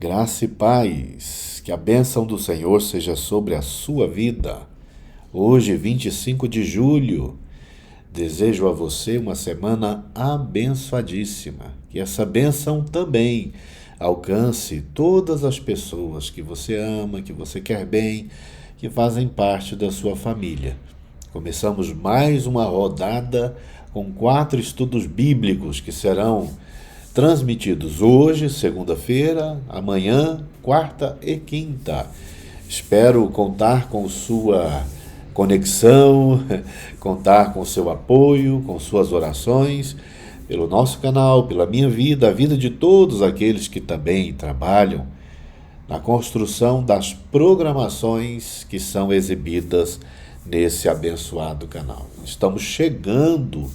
Graça e paz, que a bênção do Senhor seja sobre a sua vida. Hoje, 25 de julho, desejo a você uma semana abençoadíssima. Que essa bênção também alcance todas as pessoas que você ama, que você quer bem, que fazem parte da sua família. Começamos mais uma rodada com 4 estudos bíblicos que serão transmitidos hoje, segunda-feira, amanhã, quarta e quinta. Espero contar com sua conexão, contar com seu apoio, com suas orações, pelo nosso canal, pela minha vida, a vida de todos aqueles que também trabalham na construção das programações que são exibidas nesse abençoado canal. Estamos chegando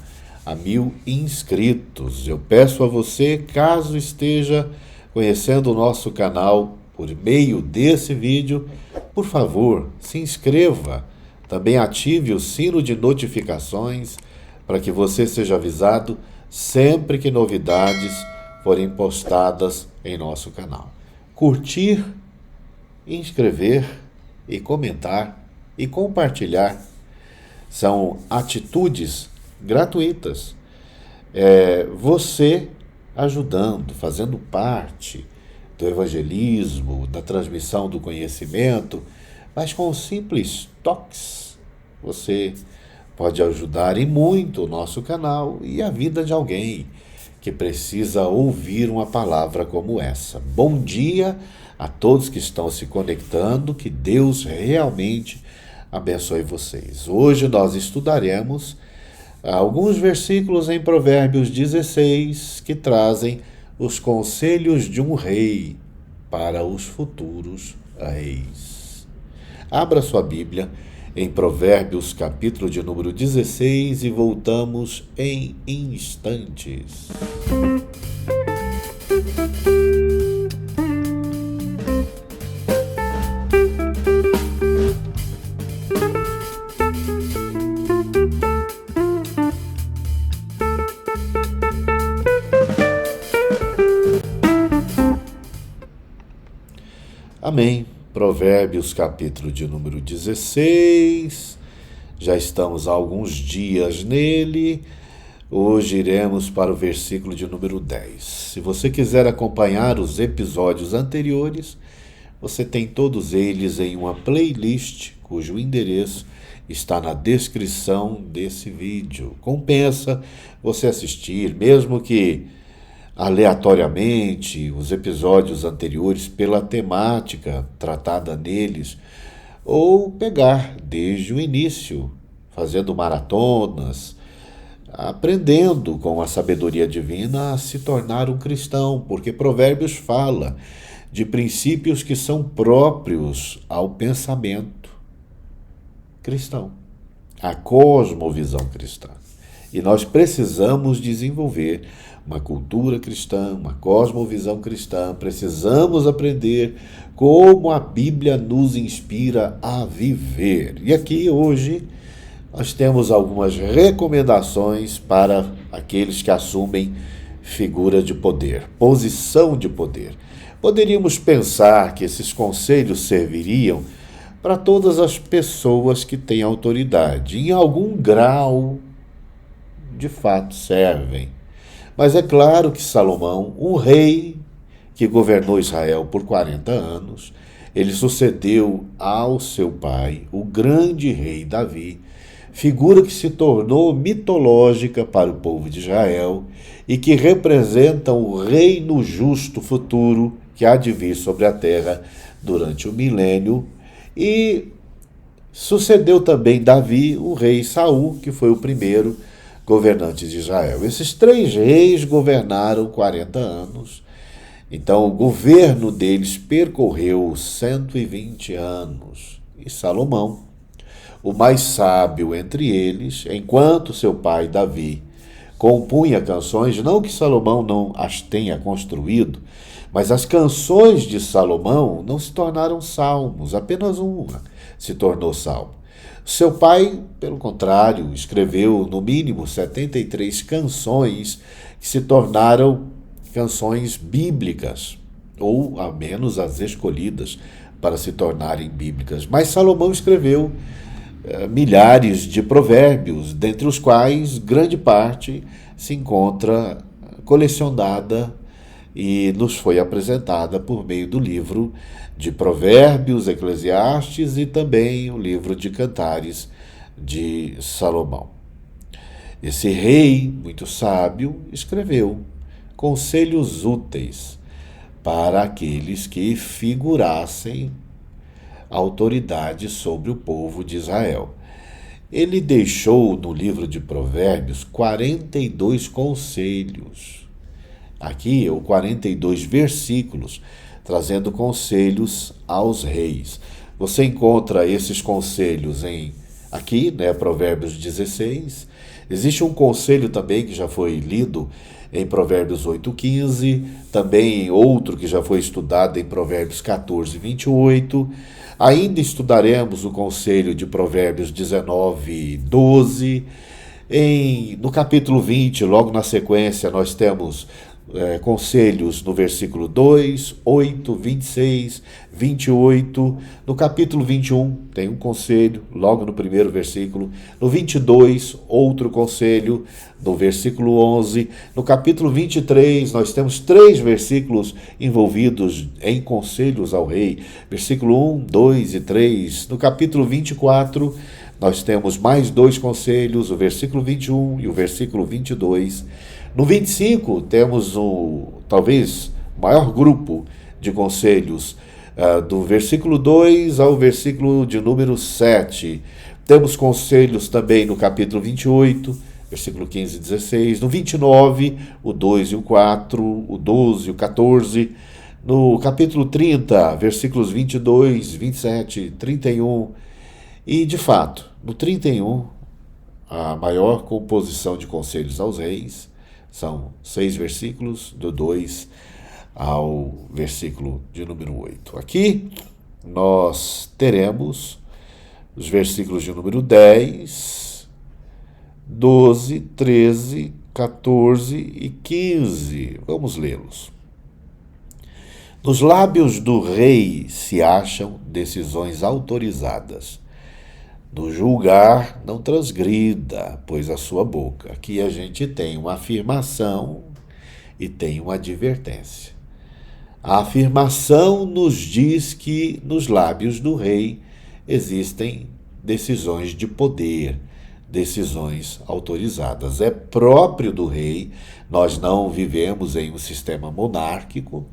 a 1.000 inscritos. Eu peço a você, caso esteja conhecendo o nosso canal por meio desse vídeo, por favor, se inscreva. Também ative o sino de notificações para que você seja avisado sempre que novidades forem postadas em nosso canal. Curtir, inscrever e comentar e compartilhar são atitudes gratuitas. Você ajudando, fazendo parte do evangelismo, da transmissão do conhecimento, mas com simples toques, você pode ajudar e muito o nosso canal e a vida de alguém que precisa ouvir uma palavra como essa. Bom dia a todos que estão se conectando, que Deus realmente abençoe vocês. Hoje nós estudaremos alguns versículos em Provérbios 16 que trazem os conselhos de um rei para os futuros reis. Abra sua Bíblia em Provérbios, capítulo de número 16, e voltamos em instantes. Amém. Provérbios, capítulo de número 16. Já estamos há alguns dias nele. Hoje iremos para o versículo de número 10. Se você quiser acompanhar os episódios anteriores, você tem todos eles em uma playlist, cujo endereço está na descrição desse vídeo. Compensa você assistir, mesmo que aleatoriamente, os episódios anteriores pela temática tratada neles, ou pegar desde o início, fazendo maratonas, aprendendo com a sabedoria divina a se tornar um cristão, porque Provérbios fala de princípios que são próprios ao pensamento cristão, à cosmovisão cristã. E nós precisamos desenvolver uma cultura cristã, uma cosmovisão cristã. Precisamos aprender como a Bíblia nos inspira a viver. E aqui hoje nós temos algumas recomendações para aqueles que assumem figura de poder, posição de poder. Poderíamos pensar que esses conselhos serviriam para todas as pessoas que têm autoridade. Em algum grau, de fato, servem. Mas é claro que Salomão, um rei que governou Israel por 40 anos, ele sucedeu ao seu pai, o grande rei Davi, figura que se tornou mitológica para o povo de Israel e que representa o reino justo futuro que há de vir sobre a terra durante o milênio. E sucedeu também Davi, o rei Saul, que foi o primeiro governantes de Israel. Esses 3 reis governaram 40 anos, então o governo deles percorreu 120 anos. E Salomão, o mais sábio entre eles, enquanto seu pai Davi compunha canções, não que Salomão não as tenha construído, mas as canções de Salomão não se tornaram salmos, apenas uma se tornou salmo. Seu pai, pelo contrário, escreveu no mínimo 73 canções que se tornaram canções bíblicas. ou ao menos as escolhidas para se tornarem bíblicas. Mas Salomão escreveu milhares de provérbios, dentre os quais grande parte se encontra colecionada e nos foi apresentada por meio do livro de Provérbios, Eclesiastes e também o livro de Cantares de Salomão. Esse rei muito sábio escreveu conselhos úteis para aqueles que figurassem autoridade sobre o povo de Israel. Ele deixou no livro de Provérbios 42 conselhos. Aqui, ou 42 versículos, trazendo conselhos aos reis. Você encontra esses conselhos aqui, Provérbios 16. Existe um conselho também que já foi lido em Provérbios 8:15, também outro que já foi estudado em Provérbios 14:28. Ainda estudaremos o conselho de Provérbios 19:12. No capítulo 20, logo na sequência, nós temos conselhos no versículo 2, 8, 26, 28. No capítulo 21, tem um conselho, logo no primeiro versículo. No 22, outro conselho, no versículo 11. No capítulo 23, nós temos 3 versículos envolvidos em conselhos ao rei. Versículo 1, 2 e 3. No capítulo 24, nós temos mais 2 conselhos, o versículo 21 e o versículo 22. No 25, temos talvez maior grupo de conselhos, do versículo 2 ao versículo de número 7. Temos conselhos também no capítulo 28, versículo 15 e 16. No 29, o 2 e o 4, o 12 e o 14. No capítulo 30, versículos 22, 27, 31. E, de fato, no 31, a maior composição de conselhos aos reis. São 6 versículos, do 2 ao versículo de número 8. Aqui nós teremos os versículos de número 10, 12, 13, 14 e 15. Vamos lê-los. Nos lábios do rei se acham decisões autorizadas. No julgar, não transgrida, pois a sua boca. Aqui a gente tem uma afirmação e tem uma advertência. A afirmação nos diz que nos lábios do rei existem decisões de poder, decisões autorizadas. É próprio do rei, nós não vivemos em um sistema monárquico.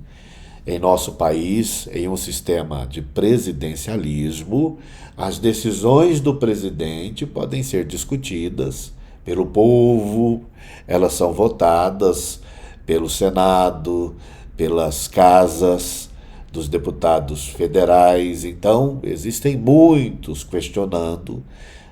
Em nosso país, em um sistema de presidencialismo, as decisões do presidente podem ser discutidas pelo povo, elas são votadas pelo Senado, pelas casas dos deputados federais. Então, existem muitos questionando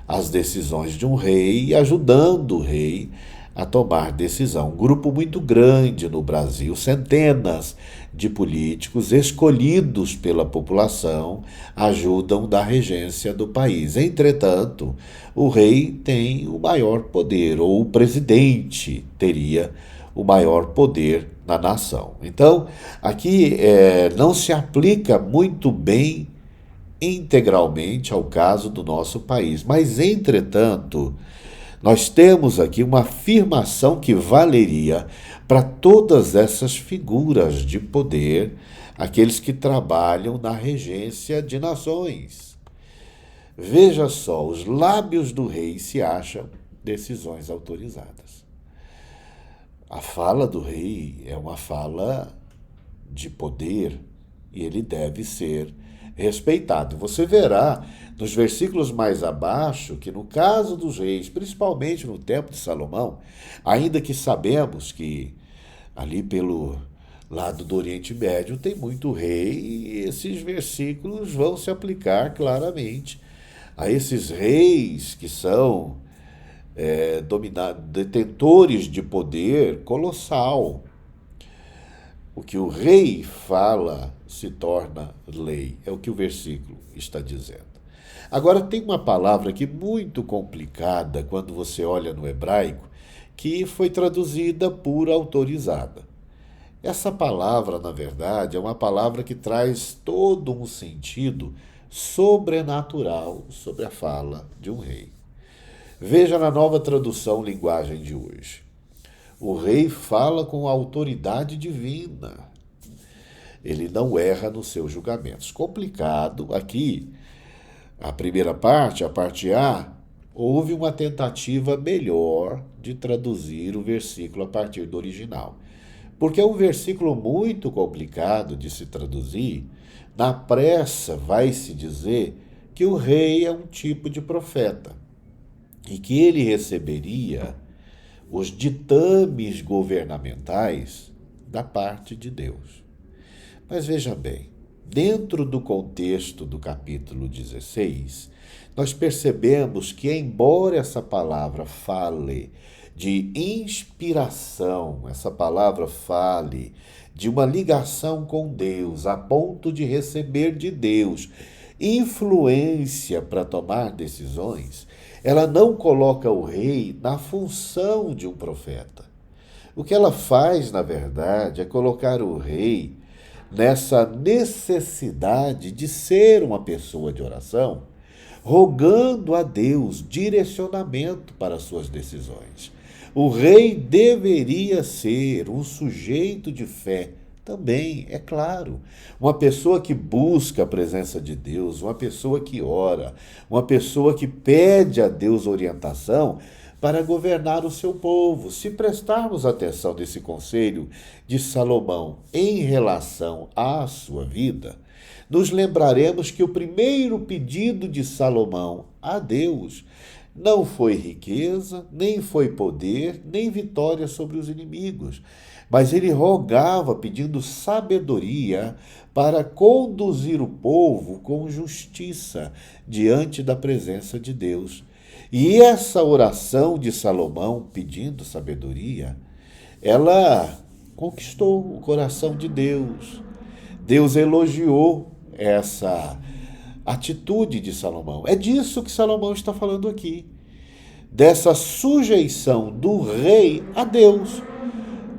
as decisões de um rei e ajudando o rei a tomar decisão. Um grupo muito grande no Brasil, centenas de políticos escolhidos pela população ajudam da regência do país. Entretanto, o rei tem o maior poder, ou o presidente teria o maior poder na nação. Então, aqui não se aplica muito bem integralmente ao caso do nosso país, mas, entretanto, nós temos aqui uma afirmação que valeria para todas essas figuras de poder, aqueles que trabalham na regência de nações. Veja só, os lábios do rei se acham decisões autorizadas. A fala do rei é uma fala de poder e ele deve ser respeitado. Você verá nos versículos mais abaixo que no caso dos reis, principalmente no tempo de Salomão, ainda que sabemos que ali pelo lado do Oriente Médio tem muito rei, e esses versículos vão se aplicar claramente a esses reis que são detentores de poder colossal. O que o rei fala se torna lei, é o que o versículo está dizendo. Agora, tem uma palavra aqui muito complicada quando você olha no hebraico, que foi traduzida por autorizada. Essa palavra, na verdade, é uma palavra que traz todo um sentido sobrenatural sobre a fala de um rei. Veja na nova tradução linguagem de hoje. O rei fala com autoridade divina. Ele não erra nos seus julgamentos. Complicado aqui. A primeira parte, a parte A, houve uma tentativa melhor de traduzir o versículo a partir do original. Porque é um versículo muito complicado de se traduzir. Na pressa, vai-se dizer que o rei é um tipo de profeta e que ele receberia os ditames governamentais da parte de Deus. Mas veja bem, dentro do contexto do capítulo 16, nós percebemos que, embora essa palavra fale de inspiração, essa palavra fale de uma ligação com Deus, a ponto de receber de Deus influência para tomar decisões, ela não coloca o rei na função de um profeta. O que ela faz, na verdade, é colocar o rei nessa necessidade de ser uma pessoa de oração, rogando a Deus direcionamento para suas decisões. O rei deveria ser um sujeito de fé também, é claro. Uma pessoa que busca a presença de Deus, uma pessoa que ora, uma pessoa que pede a Deus orientação para governar o seu povo. Se prestarmos atenção nesse conselho de Salomão em relação à sua vida, nos lembraremos que o primeiro pedido de Salomão a Deus não foi riqueza, nem foi poder, nem vitória sobre os inimigos, mas ele rogava pedindo sabedoria para conduzir o povo com justiça diante da presença de Deus. E essa oração de Salomão, pedindo sabedoria, ela conquistou o coração de Deus. Deus elogiou essa atitude de Salomão. É disso que Salomão está falando aqui, dessa sujeição do rei a Deus.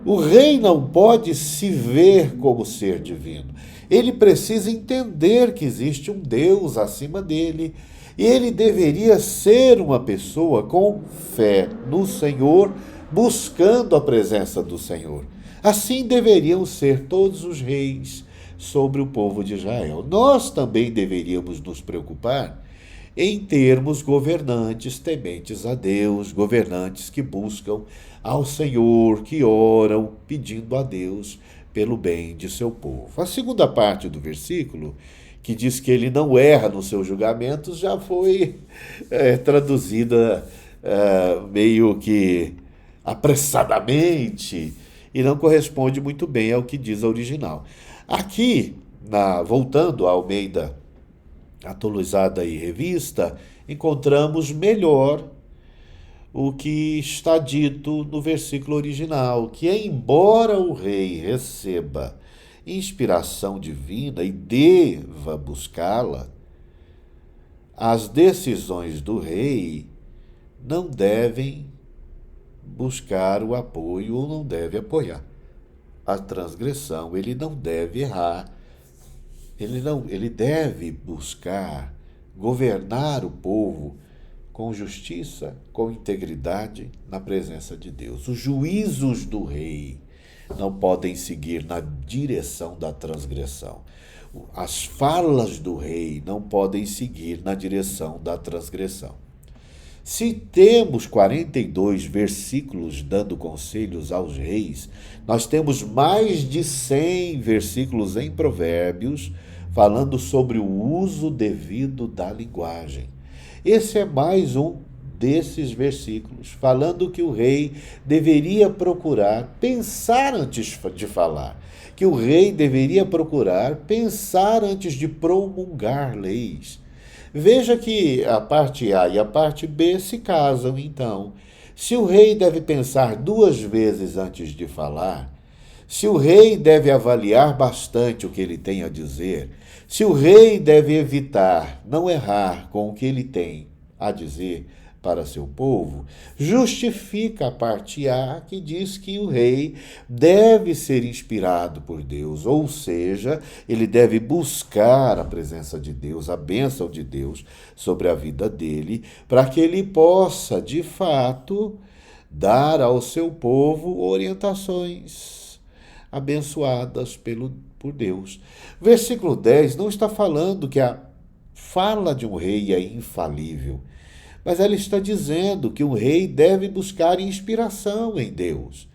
O rei não pode se ver como ser divino. Ele precisa entender que existe um Deus acima dele. E ele deveria ser uma pessoa com fé no Senhor, buscando a presença do Senhor. Assim deveriam ser todos os reis sobre o povo de Israel. Nós também deveríamos nos preocupar em termos governantes tementes a Deus, governantes que buscam ao Senhor, que oram pedindo a Deus pelo bem de seu povo. A segunda parte do versículo, que diz que ele não erra nos seus julgamentos, já foi traduzida meio que apressadamente e não corresponde muito bem ao que diz a original. Aqui, voltando à Almeida Atualizada e Revista, encontramos melhor o que está dito no versículo original, que embora o rei receba inspiração divina e deva buscá-la, as decisões do rei não devem buscar o apoio ou não deve apoiar a transgressão. Ele não deve errar, ele deve buscar governar o povo com justiça, com integridade na presença de Deus. Os juízos do rei não podem seguir na direção da transgressão. As falas do rei não podem seguir na direção da transgressão. Se temos 42 versículos dando conselhos aos reis, nós temos mais de 100 versículos em Provérbios falando sobre o uso devido da linguagem. Esse é mais um desses versículos, falando que o rei deveria procurar pensar antes de falar, que o rei deveria procurar pensar antes de promulgar leis. Veja que a parte A e a parte B se casam, então. Se o rei deve pensar 2 vezes antes de falar, se o rei deve avaliar bastante o que ele tem a dizer, se o rei deve evitar não errar com o que ele tem a dizer, para seu povo, justifica a parte A, que diz que o rei deve ser inspirado por Deus, ou seja, ele deve buscar a presença de Deus, a bênção de Deus sobre a vida dele, para que ele possa, de fato, dar ao seu povo orientações abençoadas por Deus. Versículo 10 não está falando que a fala de um rei é infalível, mas ela está dizendo que um rei deve buscar inspiração em Deus.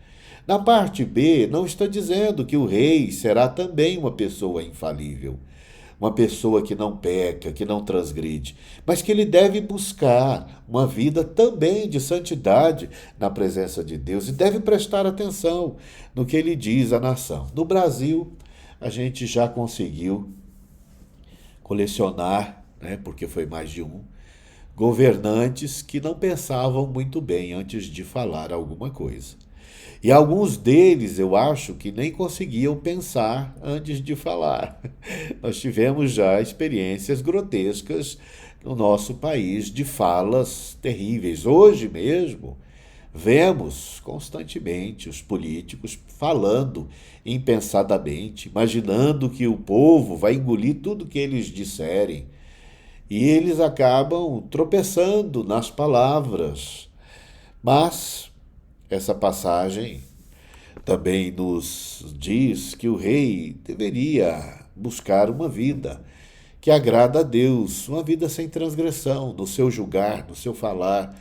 Na parte B, não está dizendo que o rei será também uma pessoa infalível, uma pessoa que não peca, que não transgride, mas que ele deve buscar uma vida também de santidade na presença de Deus e deve prestar atenção no que ele diz à nação. No Brasil, a gente já conseguiu colecionar, né, porque foi mais de um, governantes que não pensavam muito bem antes de falar alguma coisa. E alguns deles eu acho que nem conseguiam pensar antes de falar. Nós tivemos já experiências grotescas no nosso país de falas terríveis. Hoje mesmo, vemos constantemente os políticos falando impensadamente, imaginando que o povo vai engolir tudo que eles disserem. E eles acabam tropeçando nas palavras. Mas essa passagem também nos diz que o rei deveria buscar uma vida que agrada a Deus, uma vida sem transgressão, no seu julgar, no seu falar.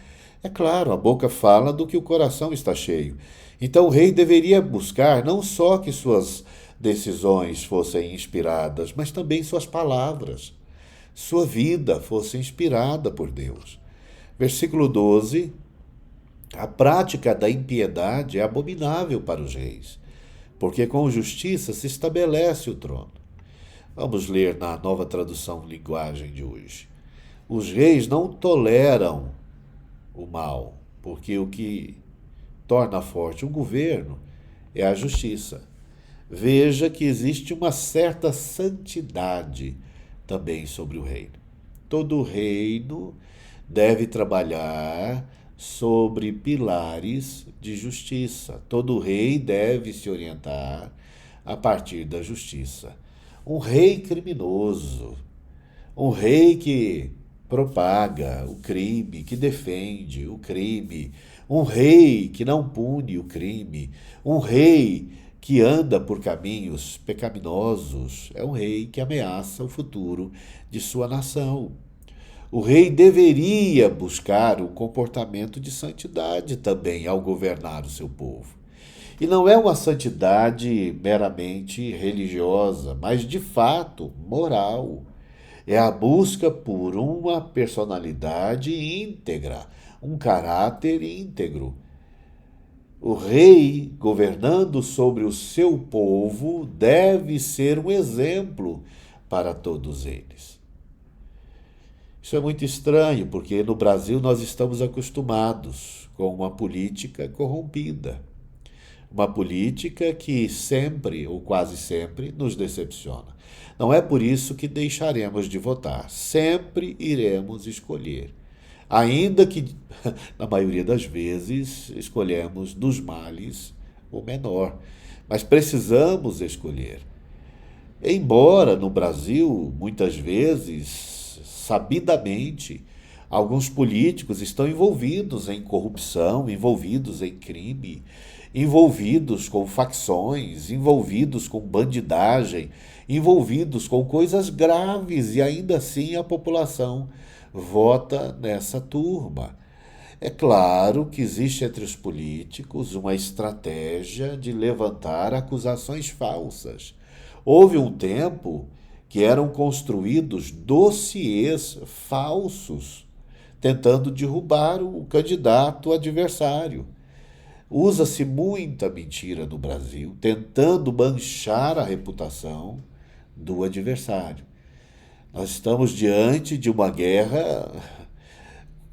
É claro, a boca fala do que o coração está cheio. Então o rei deveria buscar não só que suas decisões fossem inspiradas, mas também suas palavras, sua vida fosse inspirada por Deus. Versículo 12. A prática da impiedade é abominável para os reis, porque com justiça se estabelece o trono. Vamos ler na nova tradução linguagem de hoje. Os reis não toleram o mal, porque o que torna forte um governo é a justiça. Veja que existe uma certa santidade também sobre o reino. Todo reino deve trabalhar sobre pilares de justiça. Todo rei deve se orientar a partir da justiça. Um rei criminoso, um rei que propaga o crime, que defende o crime, um rei que não pune o crime, um rei que anda por caminhos pecaminosos, é um rei que ameaça o futuro de sua nação. O rei deveria buscar um comportamento de santidade também ao governar o seu povo. E não é uma santidade meramente religiosa, mas de fato moral. É a busca por uma personalidade íntegra, um caráter íntegro. O rei, governando sobre o seu povo, deve ser um exemplo para todos eles. Isso é muito estranho, porque no Brasil nós estamos acostumados com uma política corrompida. Uma política que sempre, ou quase sempre, nos decepciona. Não é por isso que deixaremos de votar. Sempre iremos escolher. Ainda que, na maioria das vezes, escolhemos dos males o menor. Mas precisamos escolher. Embora no Brasil, muitas vezes, sabidamente, alguns políticos estão envolvidos em corrupção, envolvidos em crime, envolvidos com facções, envolvidos com bandidagem, envolvidos com coisas graves e ainda assim a população vota nessa turma. É claro que existe entre os políticos uma estratégia de levantar acusações falsas. Houve um tempo que eram construídos dossiês falsos, tentando derrubar o candidato adversário. Usa-se muita mentira no Brasil, tentando manchar a reputação do adversário. Nós estamos diante de uma guerra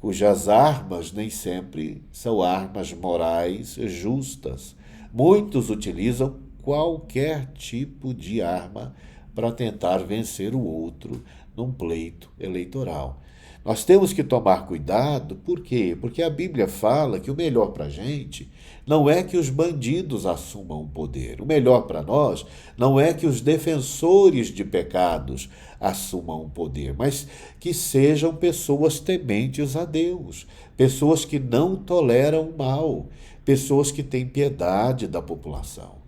cujas armas nem sempre são armas morais justas. Muitos utilizam qualquer tipo de arma para tentar vencer o outro num pleito eleitoral. Nós temos que tomar cuidado, por quê? Porque a Bíblia fala que o melhor para a gente não é que os bandidos assumam o poder. O melhor para nós não é que os defensores de pecados assumam o poder, mas que sejam pessoas tementes a Deus, pessoas que não toleram o mal, pessoas que têm piedade da população.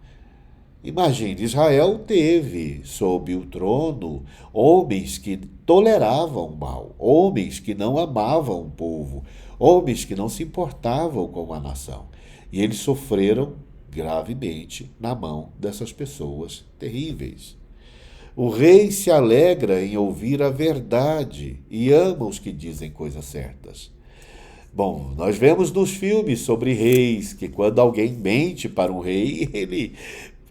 Imagine, Israel teve sob o trono homens que toleravam o mal, homens que não amavam o povo, homens que não se importavam com a nação. E eles sofreram gravemente na mão dessas pessoas terríveis. O rei se alegra em ouvir a verdade e ama os que dizem coisas certas. Bom, nós vemos nos filmes sobre reis que quando alguém mente para um rei, ele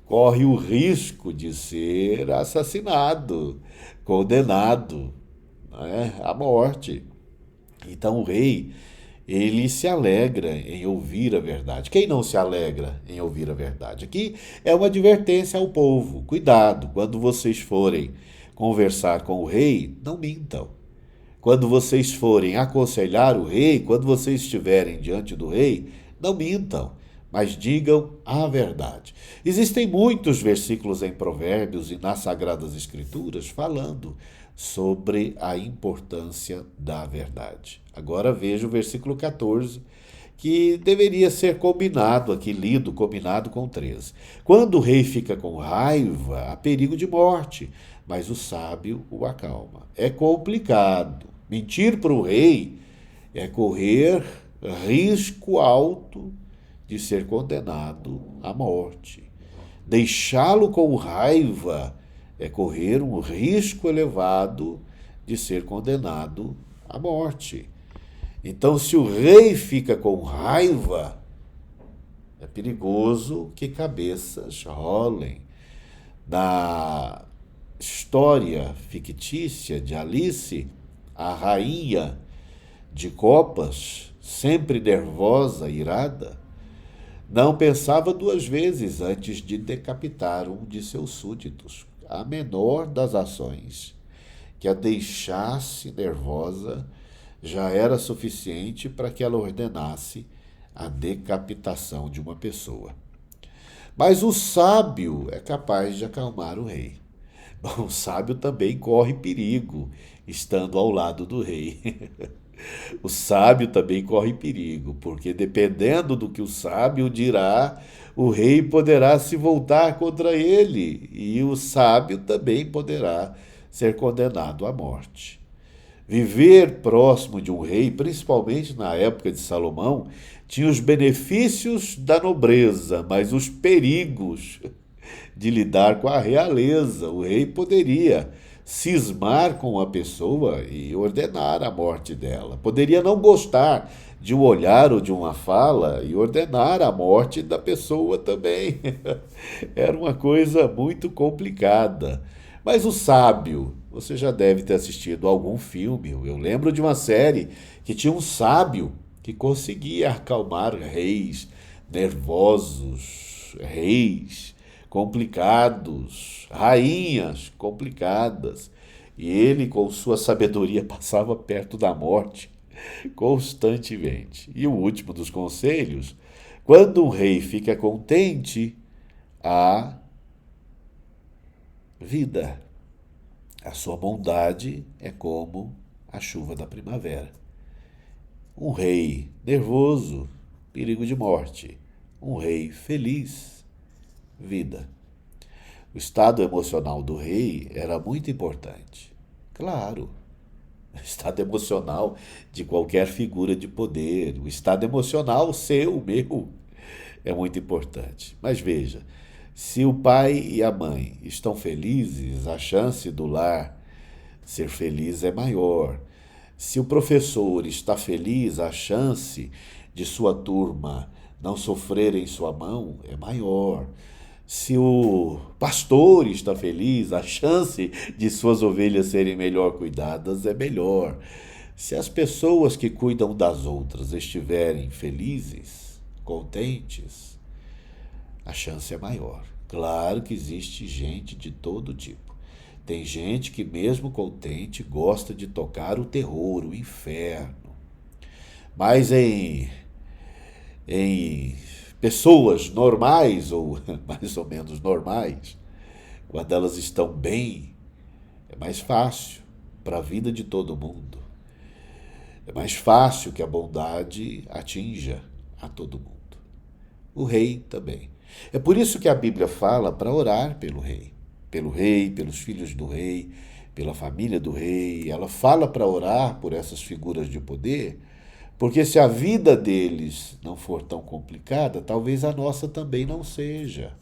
corre o risco de ser assassinado, condenado, né, à morte. Então o rei, ele se alegra em ouvir a verdade. Quem não se alegra em ouvir a verdade? Aqui é uma advertência ao povo. Cuidado, quando vocês forem conversar com o rei, não mintam. Quando vocês forem aconselhar o rei, quando vocês estiverem diante do rei, não mintam, mas digam a verdade. Existem muitos versículos em Provérbios e nas Sagradas Escrituras falando sobre a importância da verdade. Agora veja o versículo 14, que deveria ser combinado aqui, lido, combinado com 13. Quando o rei fica com raiva, há perigo de morte, mas o sábio o acalma. É complicado. Mentir para o rei é correr risco alto de ser condenado à morte. Deixá-lo com raiva é correr um risco elevado de ser condenado à morte. Então, se o rei fica com raiva, é perigoso que cabeças rolem. Na história fictícia de Alice, a rainha de copas, sempre nervosa, irada, não pensava duas vezes antes de decapitar um de seus súditos. A menor das ações que a deixasse nervosa já era suficiente para que ela ordenasse a decapitação de uma pessoa. Mas o sábio é capaz de acalmar o rei. Bom, o sábio também corre perigo estando ao lado do rei. O sábio também corre perigo, porque dependendo do que o sábio dirá, o rei poderá se voltar contra ele e o sábio também poderá ser condenado à morte. Viver próximo de um rei, principalmente na época de Salomão, tinha os benefícios da nobreza, mas os perigos de lidar com a realeza. O rei poderia cismar com a pessoa e ordenar a morte dela. Poderia não gostar de um olhar ou de uma fala e ordenar a morte da pessoa também. Era uma coisa muito complicada. Mas o sábio, você já deve ter assistido a algum filme. Eu lembro de uma série que tinha um sábio que conseguia acalmar reis nervosos, reis complicados, rainhas complicadas. E ele, com sua sabedoria, passava perto da morte constantemente. E o último dos conselhos: quando um rei fica contente, há vida. A sua bondade é como a chuva da primavera. Um rei nervoso, perigo de morte. Um rei feliz, vida. O estado emocional do rei era muito importante. Claro, o estado emocional de qualquer figura de poder, o estado emocional seu, meu, é muito importante. Mas veja, se o pai e a mãe estão felizes, a chance do lar ser feliz é maior. Se o professor está feliz, a chance de sua turma não sofrer em sua mão é maior. Se o pastor está feliz, a chance de suas ovelhas serem melhor cuidadas é melhor. Se as pessoas que cuidam das outras estiverem felizes, contentes, a chance é maior. Claro que existe gente de todo tipo. Tem gente que, mesmo contente, gosta de tocar o terror, o inferno. Mas em pessoas normais, ou mais ou menos normais, quando elas estão bem, é mais fácil para a vida de todo mundo. É mais fácil que a bondade atinja a todo mundo. O rei também. É por isso que a Bíblia fala para orar pelo rei, pelos filhos do rei, pela família do rei. Ela fala para orar por essas figuras de poder, porque se a vida deles não for tão complicada, talvez a nossa também não seja.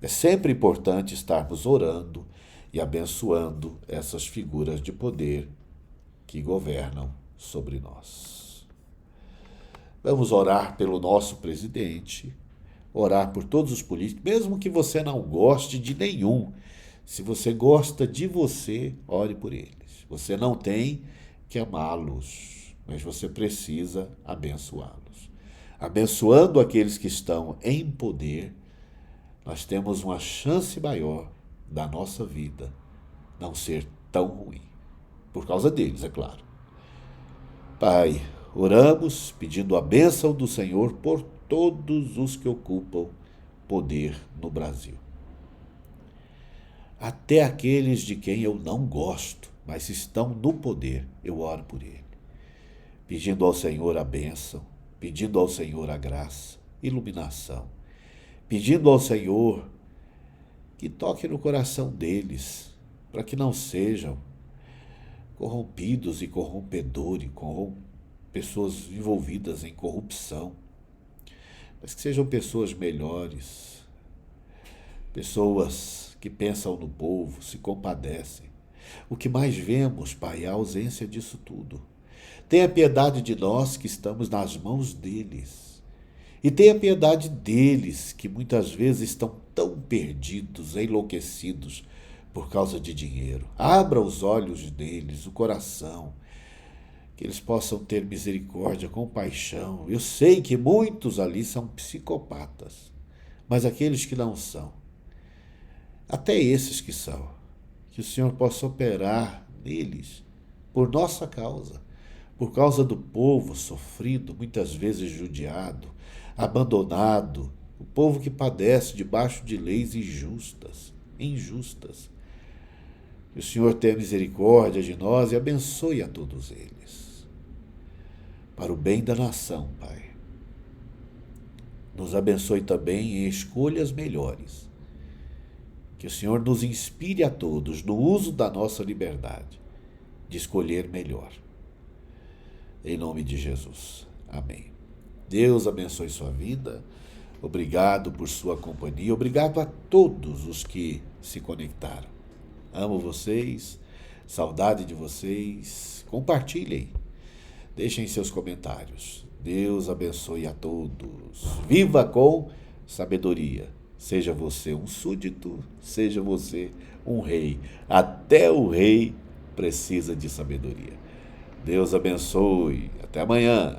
É sempre importante estarmos orando e abençoando essas figuras de poder que governam sobre nós. Vamos orar pelo nosso presidente, orar por todos os políticos, mesmo que você não goste de nenhum. Se você gosta de você, ore por eles. Você não tem que amá-los, mas você precisa abençoá-los. Abençoando aqueles que estão em poder, nós temos uma chance maior da nossa vida não ser tão ruim. Por causa deles, é claro. Pai, oramos pedindo a bênção do Senhor por todos os que ocupam poder no Brasil. Até aqueles de quem eu não gosto, mas estão no poder, eu oro por ele. Pedindo ao Senhor a bênção, pedindo ao Senhor a graça, iluminação, pedindo ao Senhor que toque no coração deles, para que não sejam corrompidos e corrompedores, pessoas envolvidas em corrupção, mas que sejam pessoas melhores, pessoas que pensam no povo, se compadecem. O que mais vemos, Pai, é a ausência disso tudo. Tenha piedade de nós que estamos nas mãos deles. E tenha piedade deles que muitas vezes estão tão perdidos, enlouquecidos por causa de dinheiro. Abra os olhos deles, o coração, que eles possam ter misericórdia, compaixão. Eu sei que muitos ali são psicopatas, mas aqueles que não são, até esses que são, que o Senhor possa operar neles por nossa causa, por causa do povo sofrido, muitas vezes judiado, abandonado, o povo que padece debaixo de leis injustas. Que o Senhor tenha misericórdia de nós e abençoe a todos eles. Para o bem da nação, Pai. Nos abençoe também em escolhas melhores. Que o Senhor nos inspire a todos no uso da nossa liberdade, de escolher melhor. Em nome de Jesus. Amém. Deus abençoe sua vida. Obrigado por sua companhia. Obrigado a todos os que se conectaram. Amo vocês. Saudade de vocês. Compartilhem. Deixem seus comentários. Deus abençoe a todos. Viva com sabedoria. Seja você um súdito, seja você um rei. Até o rei precisa de sabedoria. Deus abençoe. Até amanhã.